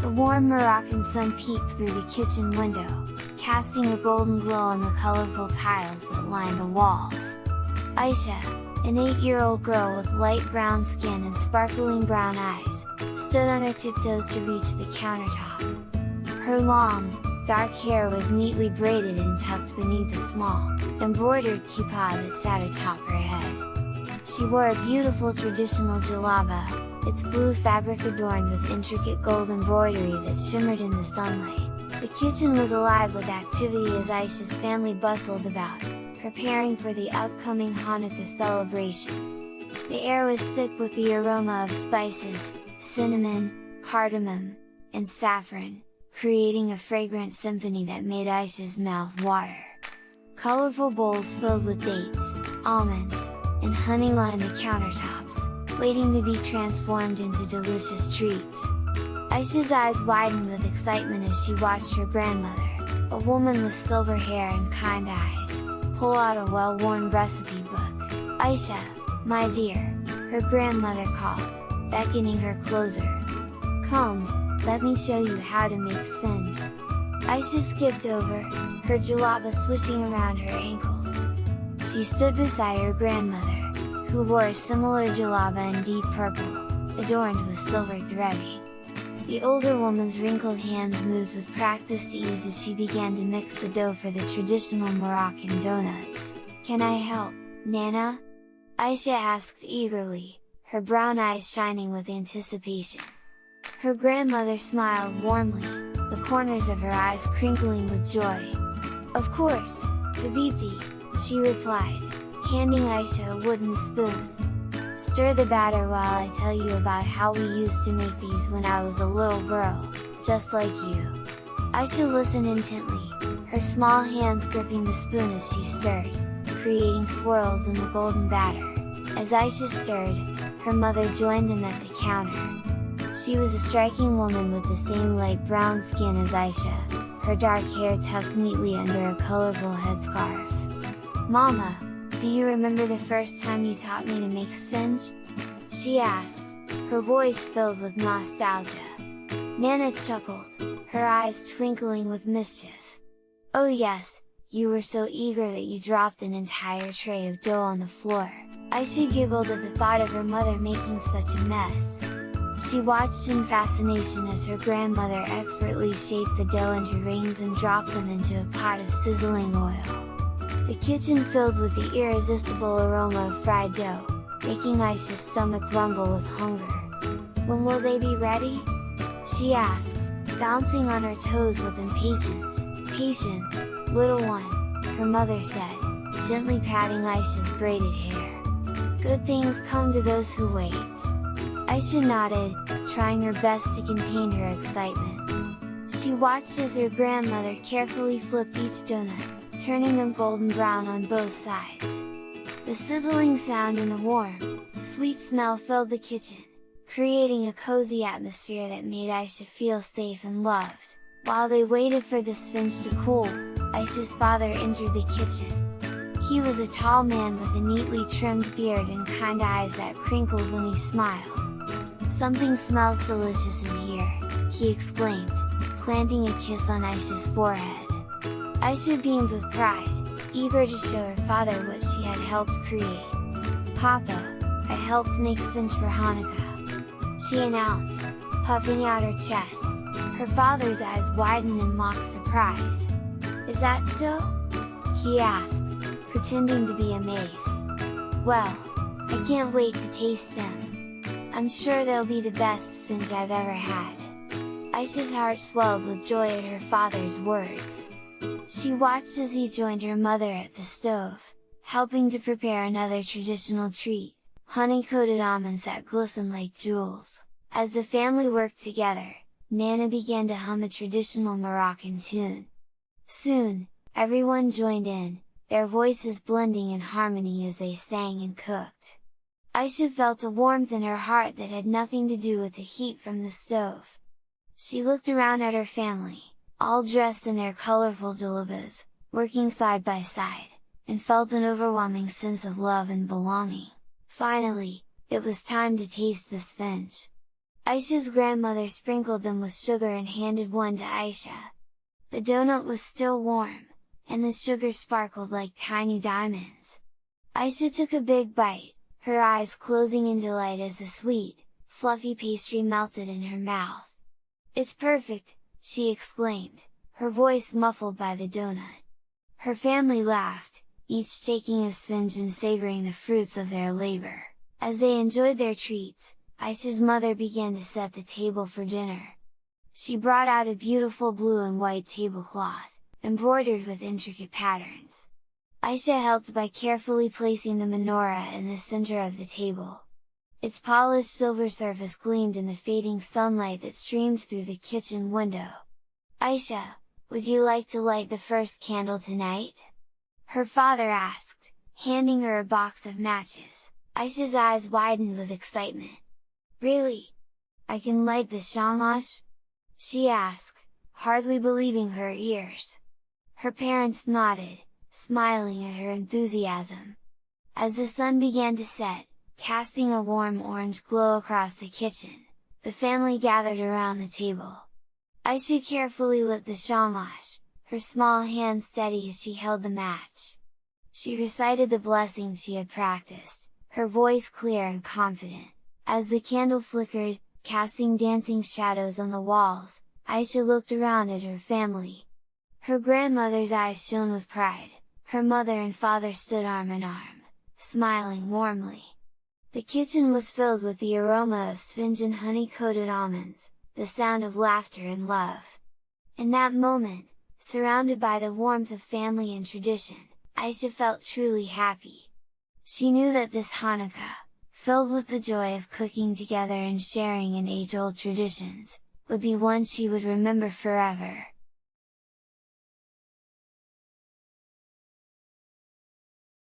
The warm Moroccan sun peeked through the kitchen window, casting a golden glow on the colorful tiles that lined the walls. Aisha, an 8-year-old girl with light brown skin and sparkling brown eyes, stood on her tiptoes to reach the countertop. Her long, dark hair was neatly braided and tucked beneath a small, embroidered kippah that sat atop her head. She wore a beautiful traditional jalaba, its blue fabric adorned with intricate gold embroidery that shimmered in the sunlight. The kitchen was alive with activity as Aisha's family bustled about, preparing for the upcoming Hanukkah celebration. The air was thick with the aroma of spices, cinnamon, cardamom, and saffron, creating a fragrant symphony that made Aisha's mouth water. Colorful bowls filled with dates, almonds, and honey lined the countertops, waiting to be transformed into delicious treats. Aisha's eyes widened with excitement as she watched her grandmother, a woman with silver hair and kind eyes, pull out a well-worn recipe book. "Aisha, my dear," her grandmother called, beckoning her closer. "Come, let me show you how to make sponge." Aisha skipped over, her jalaba swishing around her ankles. She stood beside her grandmother, who wore a similar jalaba in deep purple, adorned with silver threading. The older woman's wrinkled hands moved with practiced ease as she began to mix the dough for the traditional Moroccan donuts. "Can I help, Nana?" Aisha asked eagerly, her brown eyes shining with anticipation. Her grandmother smiled warmly, the corners of her eyes crinkling with joy. "Of course, Habibti," she replied, handing Aisha a wooden spoon. "Stir the batter while I tell you about how we used to make these when I was a little girl, just like you." Aisha listened intently, her small hands gripping the spoon as she stirred, creating swirls in the golden batter. As Aisha stirred, her mother joined them at the counter. She was a striking woman with the same light brown skin as Aisha, her dark hair tucked neatly under a colorful headscarf. "Mama, do you remember the first time you taught me to make sponge?" she asked, her voice filled with nostalgia. Nana chuckled, her eyes twinkling with mischief. "Oh yes, you were so eager that you dropped an entire tray of dough on the floor." Aisha giggled at the thought of her mother making such a mess. She watched in fascination as her grandmother expertly shaped the dough into rings and dropped them into a pot of sizzling oil. The kitchen filled with the irresistible aroma of fried dough, making Aisha's stomach rumble with hunger. "When will they be ready?" she asked, bouncing on her toes with impatience. "Patience, little one," her mother said, gently patting Aisha's braided hair. "Good things come to those who wait." Aisha nodded, trying her best to contain her excitement. She watched as her grandmother carefully flipped each donut, turning them golden brown on both sides. The sizzling sound and the warm, sweet smell filled the kitchen, creating a cozy atmosphere that made Aisha feel safe and loved. While they waited for the sponge to cool, Aisha's father entered the kitchen. He was a tall man with a neatly trimmed beard and kind eyes that crinkled when he smiled. "Something smells delicious in here," he exclaimed, planting a kiss on Aisha's forehead. Aisha beamed with pride, eager to show her father what she had helped create. "Papa, I helped make sponge for Hanukkah," she announced, puffing out her chest. Her father's eyes widened in mock surprise. "Is that so?" he asked, pretending to be amazed. "Well, I can't wait to taste them. I'm sure they'll be the best sponge I've ever had." Aisha's heart swelled with joy at her father's words. She watched as he joined her mother at the stove, helping to prepare another traditional treat, honey-coated almonds that glistened like jewels. As the family worked together, Nana began to hum a traditional Moroccan tune. Soon, everyone joined in, their voices blending in harmony as they sang and cooked. Aisha felt a warmth in her heart that had nothing to do with the heat from the stove. She looked around at her family, all dressed in their colorful jalabas, working side by side, and felt an overwhelming sense of love and belonging. Finally, it was time to taste the sponge. Aisha's grandmother sprinkled them with sugar and handed one to Aisha. The donut was still warm, and the sugar sparkled like tiny diamonds. Aisha took a big bite, her eyes closing in delight as the sweet, fluffy pastry melted in her mouth. "It's perfect!" she exclaimed, her voice muffled by the donut. Her family laughed, each taking a spinach and savoring the fruits of their labor. As they enjoyed their treats, Aisha's mother began to set the table for dinner. She brought out a beautiful blue and white tablecloth, embroidered with intricate patterns. Aisha helped by carefully placing the menorah in the center of the table. Its polished silver surface gleamed in the fading sunlight that streamed through the kitchen window. "Aisha, would you like to light the first candle tonight?" her father asked, handing her a box of matches. Aisha's eyes widened with excitement. "Really? I can light the shamash?" she asked, hardly believing her ears. Her parents nodded, smiling at her enthusiasm. As the sun began to set, casting a warm orange glow across the kitchen, the family gathered around the table. Aisha carefully lit the shamash, her small hands steady as she held the match. She recited the blessings she had practiced, her voice clear and confident. As the candle flickered, casting dancing shadows on the walls, Aisha looked around at her family. Her grandmother's eyes shone with pride, her mother and father stood arm in arm, smiling warmly. The kitchen was filled with the aroma of spinach and honey-coated almonds, the sound of laughter and love. In that moment, surrounded by the warmth of family and tradition, Aisha felt truly happy. She knew that this Hanukkah, filled with the joy of cooking together and sharing in age-old traditions, would be one she would remember forever.